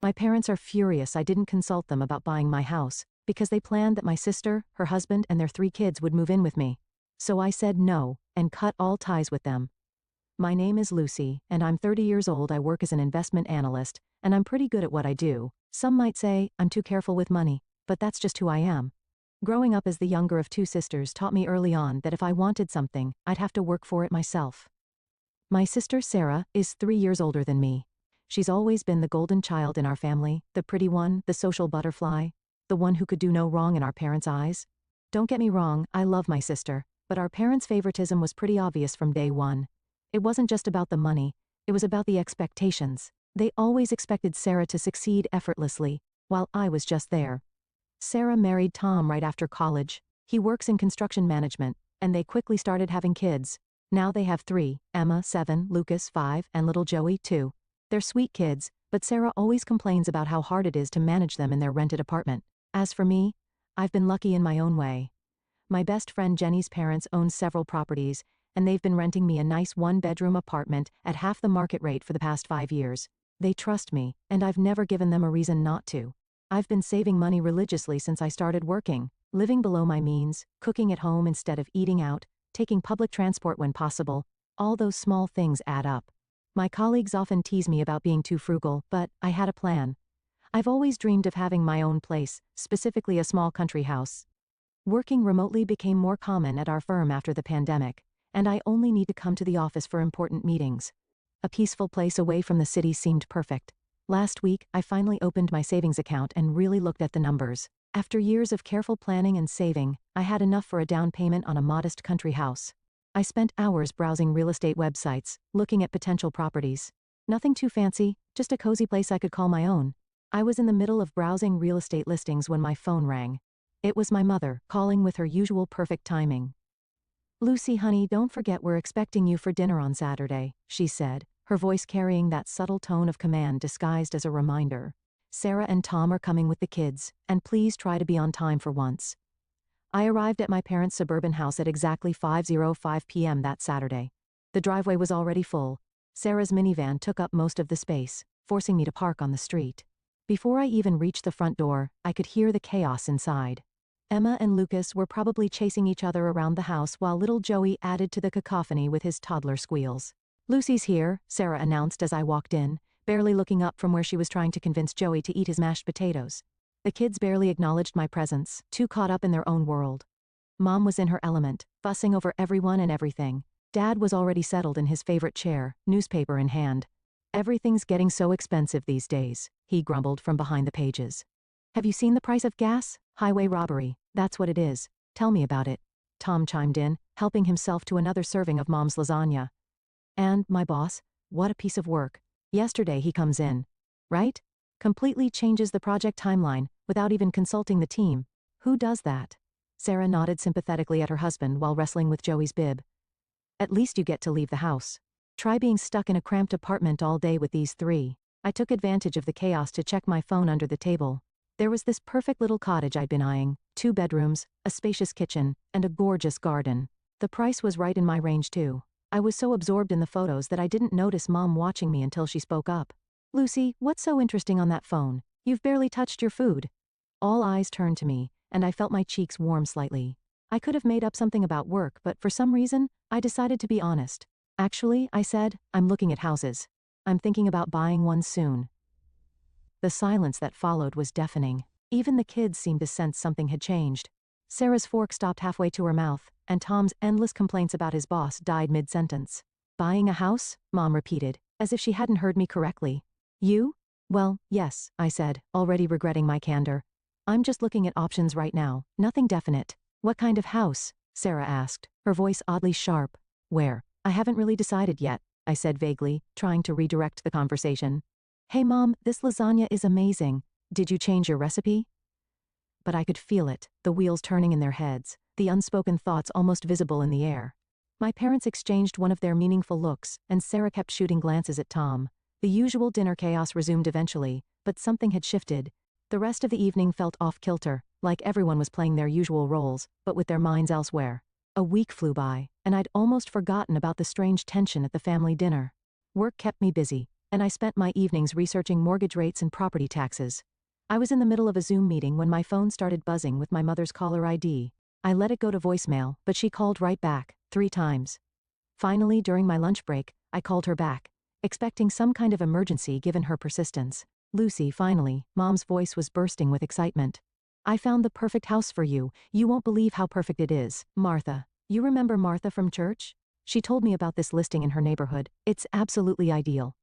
My parents are furious I didn't consult them about buying my house, because they planned that my sister, her husband, and their 3 kids would move in with me. So I said no, and cut all ties with them. My name is Lucy, and I'm 30 years old. I work as an investment analyst, and I'm pretty good at what I do. Some might say I'm too careful with money, but that's just who I am. Growing up as the younger of 2 sisters taught me early on that if I wanted something, I'd have to work for it myself. My sister Sarah is 3 years older than me. She's always been the golden child in our family, the pretty one, the social butterfly, the one who could do no wrong in our parents' eyes. Don't get me wrong, I love my sister, but our parents' favoritism was pretty obvious from day one. It wasn't just about the money, it was about the expectations. They always expected Sarah to succeed effortlessly, while I was just there. Sarah married Tom right after college. He works in construction management, and they quickly started having kids. Now they have 3, Emma 7, Lucas 5, and little Joey 2. They're sweet kids, but Sarah always complains about how hard it is to manage them in their rented apartment. As for me, I've been lucky in my own way. My best friend Jenny's parents own several properties, and they've been renting me a nice 1-bedroom apartment at half the market rate for the past 5 years. They trust me, and I've never given them a reason not to. I've been saving money religiously since I started working, living below my means, cooking at home instead of eating out, taking public transport when possible. All those small things add up. My colleagues often tease me about being too frugal, but I had a plan. I've always dreamed of having my own place, specifically a small country house. Working remotely became more common at our firm after the pandemic, and I only need to come to the office for important meetings. A peaceful place away from the city seemed perfect. Last week, I finally opened my savings account and really looked at the numbers. After years of careful planning and saving, I had enough for a down payment on a modest country house. I spent hours browsing real estate websites, looking at potential properties. Nothing too fancy, just a cozy place I could call my own. I was in the middle of browsing real estate listings when my phone rang. It was my mother, calling with her usual perfect timing. "Lucy, honey, don't forget we're expecting you for dinner on Saturday," she said, her voice carrying that subtle tone of command disguised as a reminder. "Sarah and Tom are coming with the kids, and please try to be on time for once." I arrived at my parents' suburban house at exactly 5:05 p.m. that Saturday. The driveway was already full. Sarah's minivan took up most of the space, forcing me to park on the street. Before I even reached the front door, I could hear the chaos inside. Emma and Lucas were probably chasing each other around the house while little Joey added to the cacophony with his toddler squeals. "Lucy's here," Sarah announced as I walked in, barely looking up from where she was trying to convince Joey to eat his mashed potatoes. The kids barely acknowledged my presence, too caught up in their own world. Mom was in her element, fussing over everyone and everything. Dad was already settled in his favorite chair, newspaper in hand. "Everything's getting so expensive these days," he grumbled from behind the pages. "Have you seen the price of gas? Highway robbery, that's what it is. Tell me about it." Tom chimed in, helping himself to another serving of Mom's lasagna. "And my boss, what a piece of work. Yesterday he comes in. Right? Completely changes the project timeline, without even consulting the team. Who does that?" Sarah nodded sympathetically at her husband while wrestling with Joey's bib. "At least you get to leave the house. Try being stuck in a cramped apartment all day with these 3. I took advantage of the chaos to check my phone under the table. There was this perfect little cottage I'd been eyeing, 2 bedrooms, a spacious kitchen, and a gorgeous garden. The price was right in my range too. I was so absorbed in the photos that I didn't notice Mom watching me until she spoke up. "Lucy, what's so interesting on that phone? You've barely touched your food." All eyes turned to me, and I felt my cheeks warm slightly. I could have made up something about work, but for some reason, I decided to be honest. "Actually," I said, "I'm looking at houses. I'm thinking about buying one soon." The silence that followed was deafening. Even the kids seemed to sense something had changed. Sarah's fork stopped halfway to her mouth, and Tom's endless complaints about his boss died mid-sentence. "Buying a house?" Mom repeated, as if she hadn't heard me correctly. "You?" "Well, yes," I said, already regretting my candor. "I'm just looking at options right now, nothing definite." "What kind of house?" Sarah asked, her voice oddly sharp. "Where?" "I haven't really decided yet," I said vaguely, trying to redirect the conversation. "Hey Mom, this lasagna is amazing. Did you change your recipe?" But I could feel it, the wheels turning in their heads, the unspoken thoughts almost visible in the air. My parents exchanged one of their meaningful looks, and Sarah kept shooting glances at Tom. The usual dinner chaos resumed eventually, but something had shifted. The rest of the evening felt off-kilter, like everyone was playing their usual roles, but with their minds elsewhere. A week flew by, and I'd almost forgotten about the strange tension at the family dinner. Work kept me busy. and I spent my evenings researching mortgage rates and property taxes. I was in the middle of a Zoom meeting when my phone started buzzing with my mother's caller ID. I let it go to voicemail, but she called right back, 3 times. Finally, during my lunch break, I called her back, expecting some kind of emergency given her persistence. Lucy, finally, Mom's voice was bursting with excitement. I found the perfect house for you. You won't believe how perfect it is. Martha. You remember Martha from church? She told me about this listing in her neighborhood. It's absolutely ideal.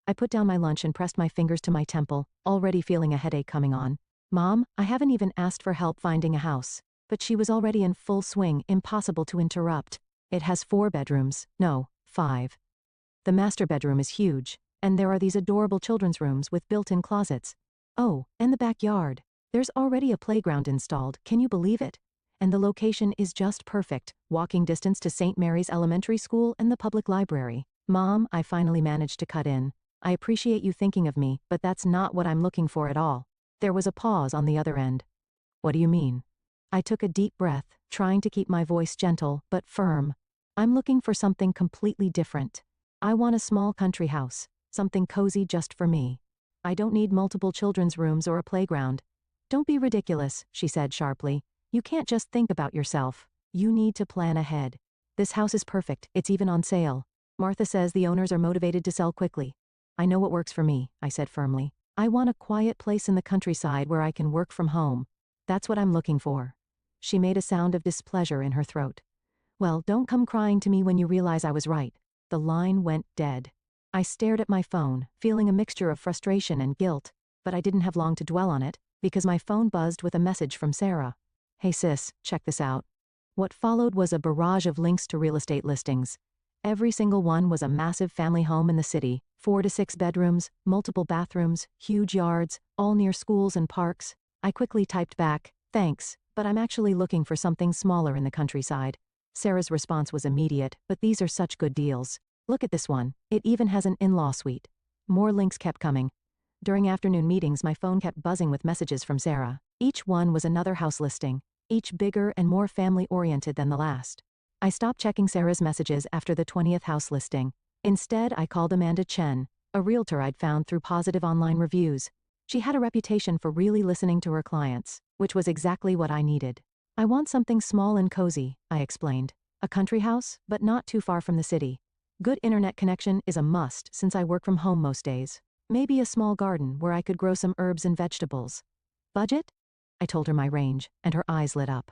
I put down my lunch and pressed my fingers to my temple, already feeling a headache coming on. Mom, I haven't even asked for help finding a house. But she was already in full swing, impossible to interrupt. It has 4 bedrooms. No, 5. The master bedroom is huge, and there are these adorable children's rooms with built-in closets. Oh, and the backyard. There's already a playground installed, can you believe it? And the location is just perfect, walking distance to St. Mary's Elementary School and the public library. Mom, I finally managed to cut in. I appreciate you thinking of me, but that's not what I'm looking for at all. There was a pause on the other end. What do you mean? I took a deep breath, trying to keep my voice gentle but firm. I'm looking for something completely different. I want a small country house, something cozy just for me. I don't need multiple children's rooms or a playground. Don't be ridiculous, she said sharply. You can't just think about yourself. You need to plan ahead. This house is perfect, it's even on sale. Martha says the owners are motivated to sell quickly. I know what works for me, I said firmly. I want a quiet place in the countryside where I can work from home. That's what I'm looking for. She made a sound of displeasure in her throat. Well, don't come crying to me when you realize I was right. The line went dead. I stared at my phone, feeling a mixture of frustration and guilt, but I didn't have long to dwell on it, because my phone buzzed with a message from Sarah. Hey sis, check this out. What followed was a barrage of links to real estate listings. Every single one was a massive family home in the city, 4 to 6 bedrooms, multiple bathrooms, huge yards, all near schools and parks. I quickly typed back, thanks, but I'm actually looking for something smaller in the countryside. Sarah's response was immediate, but these are such good deals. Look at this one. It even has an in-law suite. More links kept coming. During afternoon meetings, my phone kept buzzing with messages from Sarah. Each one was another house listing, each bigger and more family-oriented than the last. I stopped checking Sarah's messages after the 20th house listing. Instead, I called Amanda Chen, a realtor I'd found through positive online reviews. She had a reputation for really listening to her clients, which was exactly what I needed. I want something small and cozy, I explained. A country house, but not too far from the city. Good internet connection is a must since I work from home most days. Maybe a small garden where I could grow some herbs and vegetables. Budget? I told her my range, and her eyes lit up.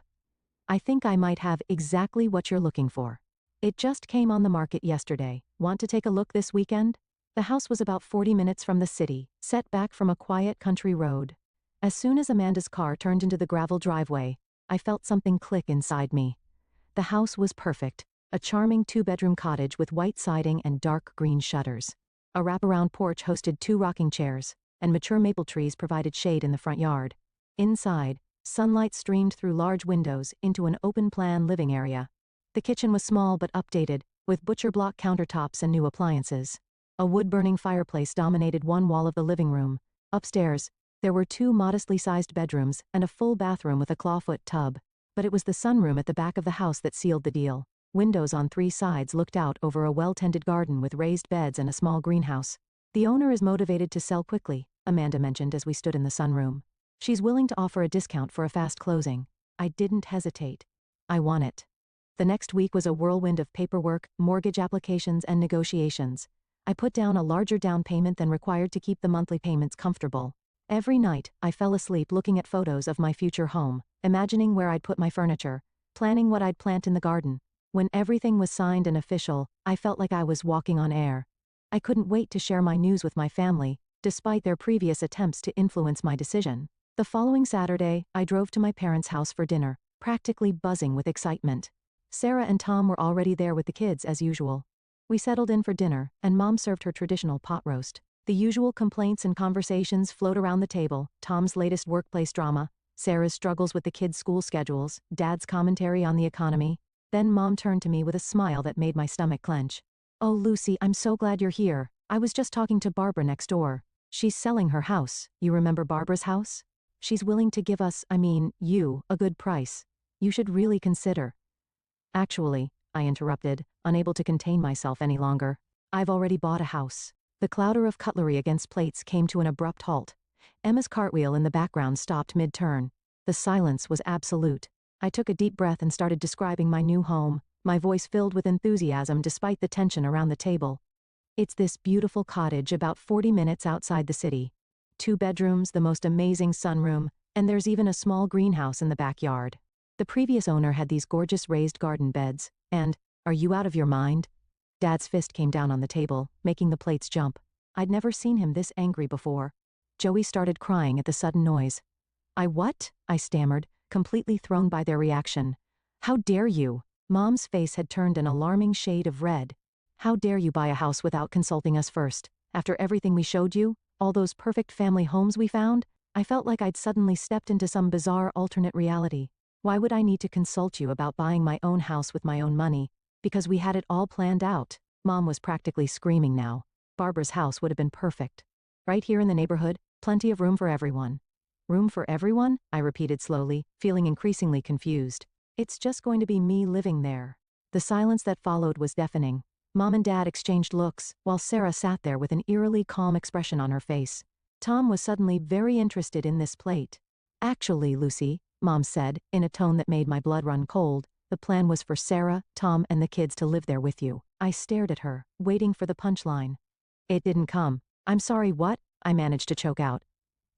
I think I might have exactly what you're looking for. It just came on the market yesterday. Want to take a look this weekend? The house was about 40 minutes from the city, set back from a quiet country road. As soon as Amanda's car turned into the gravel driveway, I felt something click inside me. The house was perfect, a charming 2-bedroom cottage with white siding and dark green shutters. A wraparound porch hosted 2 rocking chairs, and mature maple trees provided shade in the front yard. Inside, sunlight streamed through large windows into an open-plan living area. The kitchen was small but updated, with butcher block countertops and new appliances. A wood-burning fireplace dominated one wall of the living room. Upstairs, there were 2 modestly sized bedrooms and a full bathroom with a clawfoot tub. But it was the sunroom at the back of the house that sealed the deal. Windows on 3 sides looked out over a well-tended garden with raised beds and a small greenhouse. The owner is motivated to sell quickly, Amanda mentioned as we stood in the sunroom. She's willing to offer a discount for a fast closing. I didn't hesitate. I want it. The next week was a whirlwind of paperwork, mortgage applications, and negotiations. I put down a larger down payment than required to keep the monthly payments comfortable. Every night, I fell asleep looking at photos of my future home, imagining where I'd put my furniture, planning what I'd plant in the garden. When everything was signed and official, I felt like I was walking on air. I couldn't wait to share my news with my family, despite their previous attempts to influence my decision. The following Saturday, I drove to my parents' house for dinner, practically buzzing with excitement. Sarah and Tom were already there with the kids as usual. We settled in for dinner, and Mom served her traditional pot roast. The usual complaints and conversations flowed around the table: Tom's latest workplace drama, Sarah's struggles with the kids' school schedules, Dad's commentary on the economy. Then Mom turned to me with a smile that made my stomach clench. "Oh, Lucy, I'm so glad you're here. I was just talking to Barbara next door. She's selling her house. You remember Barbara's house? She's willing to give us, you, a good price. You should really consider." "Actually," I interrupted, unable to contain myself any longer, "I've already bought a house. The clatter of cutlery against plates came to an abrupt halt. Emma's cartwheel in the background stopped mid-turn. The silence was absolute. I took a deep breath and started describing my new home, my voice filled with enthusiasm despite the tension around the table. It's this beautiful cottage about 40 minutes outside the city. 2 bedrooms, the most amazing sunroom, and there's even a small greenhouse in the backyard. The previous owner had these gorgeous raised garden beds, and, are you out of your mind? Dad's fist came down on the table, making the plates jump. I'd never seen him this angry before. Joey started crying at the sudden noise. What? I stammered, completely thrown by their reaction. How dare you? Mom's face had turned an alarming shade of red. How dare you buy a house without consulting us first? After everything we showed you, all those perfect family homes we found, I felt like I'd suddenly stepped into some bizarre alternate reality. Why would I need to consult you about buying my own house with my own money? Because we had it all planned out. Mom was practically screaming now. Barbara's house would have been perfect. Right here in the neighborhood, plenty of room for everyone. Room for everyone? I repeated slowly, feeling increasingly confused. It's just going to be me living there. The silence that followed was deafening. Mom and Dad exchanged looks, while Sarah sat there with an eerily calm expression on her face. Tom was suddenly very interested in this plate. Actually, Lucy, Mom said, in a tone that made my blood run cold, the plan was for Sarah, Tom, and the kids to live there with you. I stared at her, waiting for the punchline. It didn't come. I'm sorry, what? I managed to choke out.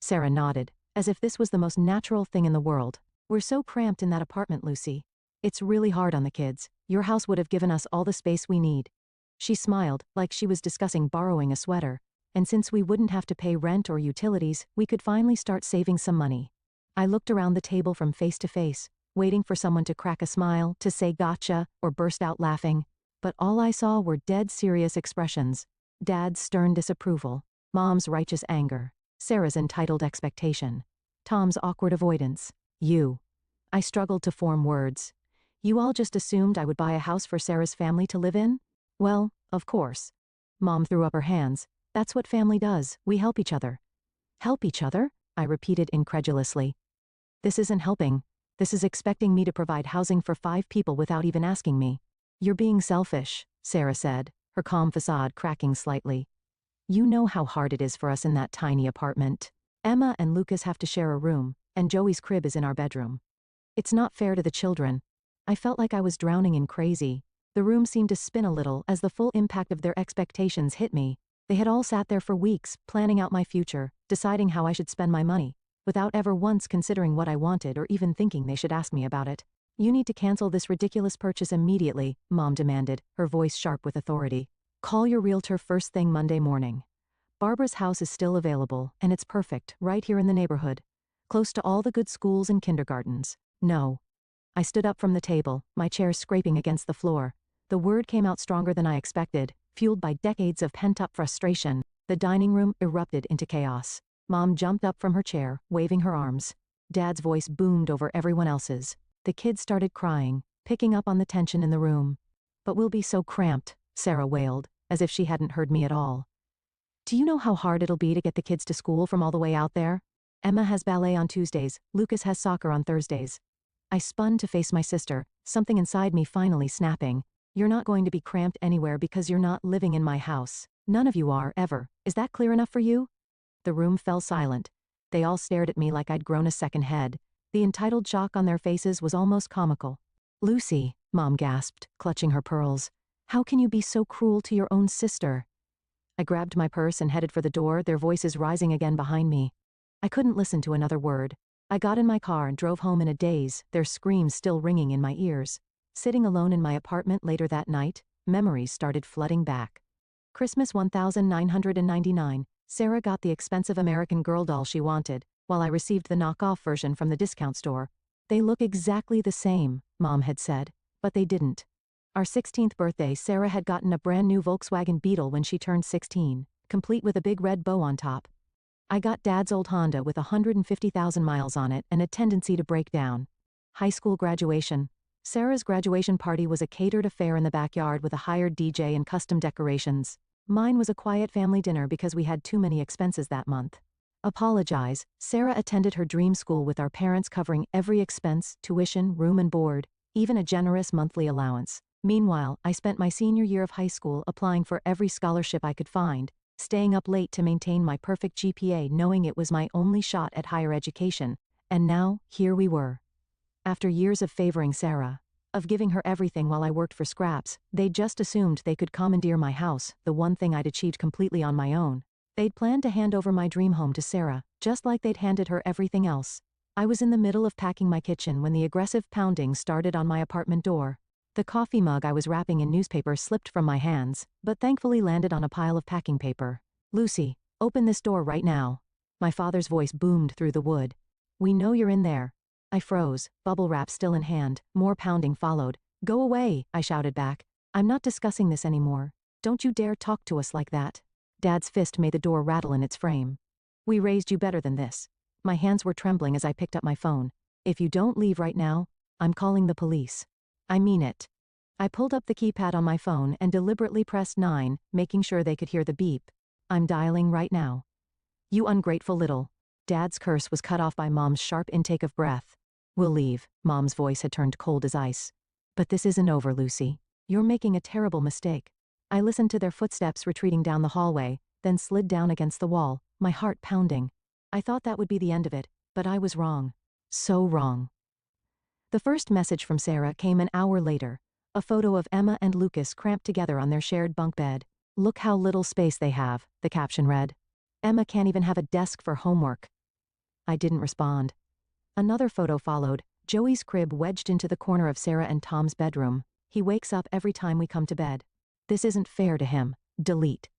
Sarah nodded, as if this was the most natural thing in the world. We're so cramped in that apartment, Lucy. It's really hard on the kids. Your house would have given us all the space we need. She smiled, like she was discussing borrowing a sweater. And since we wouldn't have to pay rent or utilities, we could finally start saving some money. I looked around the table from face to face, waiting for someone to crack a smile, to say gotcha, or burst out laughing. But all I saw were dead serious expressions. Dad's stern disapproval, Mom's righteous anger, Sarah's entitled expectation, Tom's awkward avoidance. You. I struggled to form words. You all just assumed I would buy a house for Sarah's family to live in? Well, of course. Mom threw up her hands. That's what family does, we help each other. Help each other? I repeated incredulously. This isn't helping. This is expecting me to provide housing for 5 people without even asking me. You're being selfish, Sarah said, her calm facade cracking slightly. You know how hard it is for us in that tiny apartment. Emma and Lucas have to share a room, and Joey's crib is in our bedroom. It's not fair to the children. I felt like I was drowning in crazy. The room seemed to spin a little as the full impact of their expectations hit me. They had all sat there for weeks, planning out my future, deciding how I should spend my money, without ever once considering what I wanted or even thinking they should ask me about it. You need to cancel this ridiculous purchase immediately, Mom demanded, her voice sharp with authority. Call your realtor first thing Monday morning. Barbara's house is still available, and it's perfect, right here in the neighborhood. Close to all the good schools and kindergartens. No. I stood up from the table, my chair scraping against the floor. The word came out stronger than I expected, fueled by decades of pent-up frustration. The dining room erupted into chaos. Mom jumped up from her chair, waving her arms. Dad's voice boomed over everyone else's. The kids started crying, picking up on the tension in the room. But we'll be so cramped, Sarah wailed, as if she hadn't heard me at all. Do you know how hard it'll be to get the kids to school from all the way out there? Emma has ballet on Tuesdays, Lucas has soccer on Thursdays. I spun to face my sister, something inside me finally snapping. You're not going to be cramped anywhere because you're not living in my house. None of you are, ever. Is that clear enough for you? The room fell silent. They all stared at me like I'd grown a second head. The entitled shock on their faces was almost comical. Lucy, Mom gasped, clutching her pearls. How can you be so cruel to your own sister? I grabbed my purse and headed for the door, their voices rising again behind me. I couldn't listen to another word. I got in my car and drove home in a daze, their screams still ringing in my ears. Sitting alone in my apartment later that night, memories started flooding back. Christmas 1999, Sarah got the expensive American Girl doll she wanted, while I received the knockoff version from the discount store. They look exactly the same, Mom had said, but they didn't. Our 16th birthday, Sarah had gotten a brand new Volkswagen Beetle when she turned 16, complete with a big red bow on top. I got Dad's old Honda with 150,000 miles on it and a tendency to break down. High school graduation. Sarah's graduation party was a catered affair in the backyard with a hired DJ and custom decorations. Mine was a quiet family dinner because we had too many expenses that month. Apologize. Sarah attended her dream school with our parents covering every expense, tuition, room and board, even a generous monthly allowance. Meanwhile, I spent my senior year of high school applying for every scholarship I could find, staying up late to maintain my perfect GPA knowing it was my only shot at higher education, and now, here we were. After years of favoring Sarah, of giving her everything while I worked for scraps, they'd just assumed they could commandeer my house, the one thing I'd achieved completely on my own. They'd planned to hand over my dream home to Sarah, just like they'd handed her everything else. I was in the middle of packing my kitchen when the aggressive pounding started on my apartment door. The coffee mug I was wrapping in newspaper slipped from my hands, but thankfully landed on a pile of packing paper. "Lucy, open this door right now." My father's voice boomed through the wood. "We know you're in there." I froze, bubble wrap still in hand. More pounding followed. "Go away," I shouted back. "I'm not discussing this anymore. Don't you dare talk to us like that." Dad's fist made the door rattle in its frame. "We raised you better than this." My hands were trembling as I picked up my phone. "If you don't leave right now, I'm calling the police. I mean it." I pulled up the keypad on my phone and deliberately pressed 9, making sure they could hear the beep. "I'm dialing right now." "You ungrateful little." Dad's curse was cut off by Mom's sharp intake of breath. "We'll leave." Mom's voice had turned cold as ice. "But this isn't over, Lucy. You're making a terrible mistake." I listened to their footsteps retreating down the hallway, then slid down against the wall, my heart pounding. I thought that would be the end of it, but I was wrong. So wrong. The first message from Sarah came an hour later. A photo of Emma and Lucas cramped together on their shared bunk bed. "Look how little space they have," the caption read. "Emma can't even have a desk for homework." I didn't respond. Another photo followed, Joey's crib wedged into the corner of Sarah and Tom's bedroom. "He wakes up every time we come to bed. This isn't fair to him. Delete."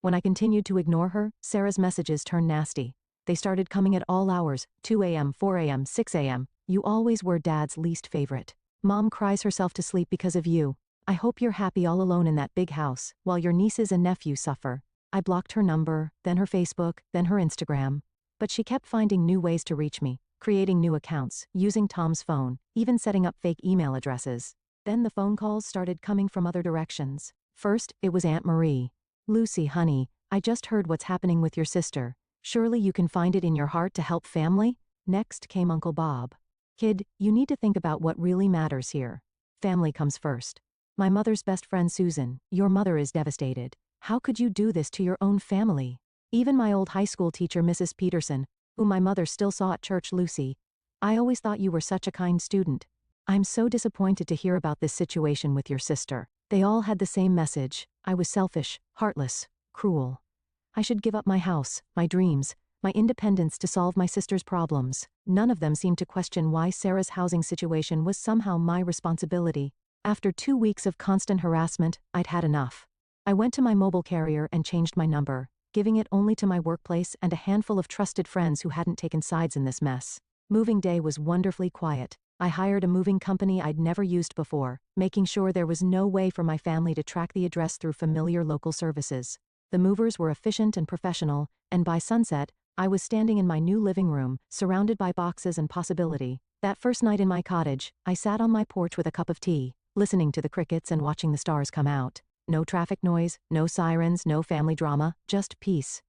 When I continued to ignore her, Sarah's messages turned nasty. They started coming at all hours, 2 a.m., 4 a.m., 6 a.m. "You always were Dad's least favorite. Mom cries herself to sleep because of you. I hope you're happy all alone in that big house, while your nieces and nephews suffer." I blocked her number, then her Facebook, then her Instagram. But she kept finding new ways to reach me, creating new accounts, using Tom's phone, even setting up fake email addresses. Then the phone calls started coming from other directions. First, it was Aunt Marie. "Lucy, honey, I just heard what's happening with your sister. Surely you can find it in your heart to help family?" Next came Uncle Bob. "Kid, you need to think about what really matters here. Family comes first. My mother's best friend Susan, your mother is devastated. How could you do this to your own family? Even my old high school teacher Mrs. Peterson, whom my mother still saw at church, Lucy. I always thought you were such a kind student. I'm so disappointed to hear about this situation with your sister." They all had the same message. I was selfish, heartless, cruel. I should give up my house, my dreams, my independence to solve my sister's problems. None of them seemed to question why Sarah's housing situation was somehow my responsibility. After 2 weeks of constant harassment, I'd had enough. I went to my mobile carrier and changed my number, giving it only to my workplace and a handful of trusted friends who hadn't taken sides in this mess. Moving day was wonderfully quiet. I hired a moving company I'd never used before, making sure there was no way for my family to track the address through familiar local services. The movers were efficient and professional, and by sunset, I was standing in my new living room, surrounded by boxes and possibility. That first night in my cottage, I sat on my porch with a cup of tea, listening to the crickets and watching the stars come out. No traffic noise, no sirens, no family drama, just peace.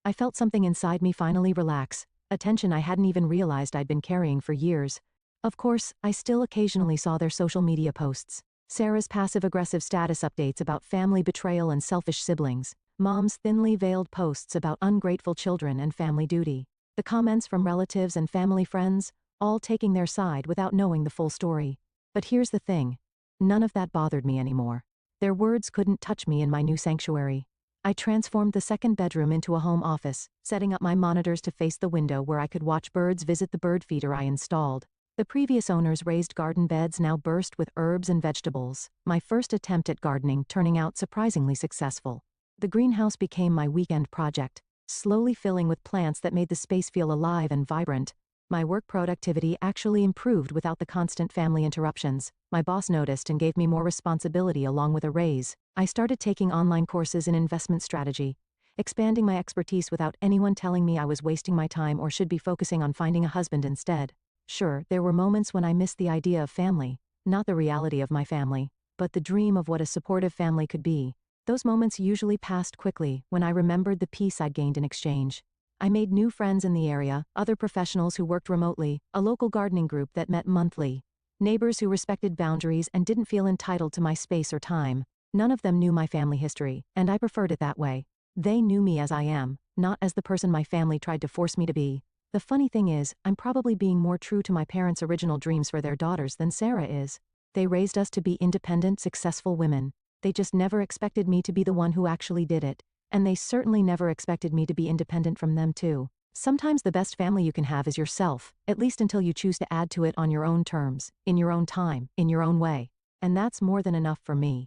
I felt something inside me finally relax, a tension I hadn't even realized I'd been carrying for years. Of course, I still occasionally saw their social media posts. Sarah's passive-aggressive status updates about family betrayal and selfish siblings. Mom's thinly veiled posts about ungrateful children and family duty. The comments from relatives and family friends, all taking their side without knowing the full story. But here's the thing. None of that bothered me anymore. Their words couldn't touch me in my new sanctuary. I transformed the second bedroom into a home office, setting up my monitors to face the window where I could watch birds visit the bird feeder I installed. The previous owner's raised garden beds now burst with herbs and vegetables, my first attempt at gardening turning out surprisingly successful. The greenhouse became my weekend project, slowly filling with plants that made the space feel alive and vibrant. My work productivity actually improved without the constant family interruptions. My boss noticed and gave me more responsibility along with a raise. I started taking online courses in investment strategy, expanding my expertise without anyone telling me I was wasting my time or should be focusing on finding a husband instead. Sure, there were moments when I missed the idea of family, not the reality of my family, but the dream of what a supportive family could be. Those moments usually passed quickly when I remembered the peace I'd gained in exchange. I made new friends in the area, other professionals who worked remotely, a local gardening group that met monthly, neighbors who respected boundaries and didn't feel entitled to my space or time. None of them knew my family history, and I preferred it that way. They knew me as I am, not as the person my family tried to force me to be. The funny thing is, I'm probably being more true to my parents' original dreams for their daughters than Sarah is. They raised us to be independent, successful women. They just never expected me to be the one who actually did it. And they certainly never expected me to be independent from them too. Sometimes the best family you can have is yourself, at least until you choose to add to it on your own terms, in your own time, in your own way. And that's more than enough for me.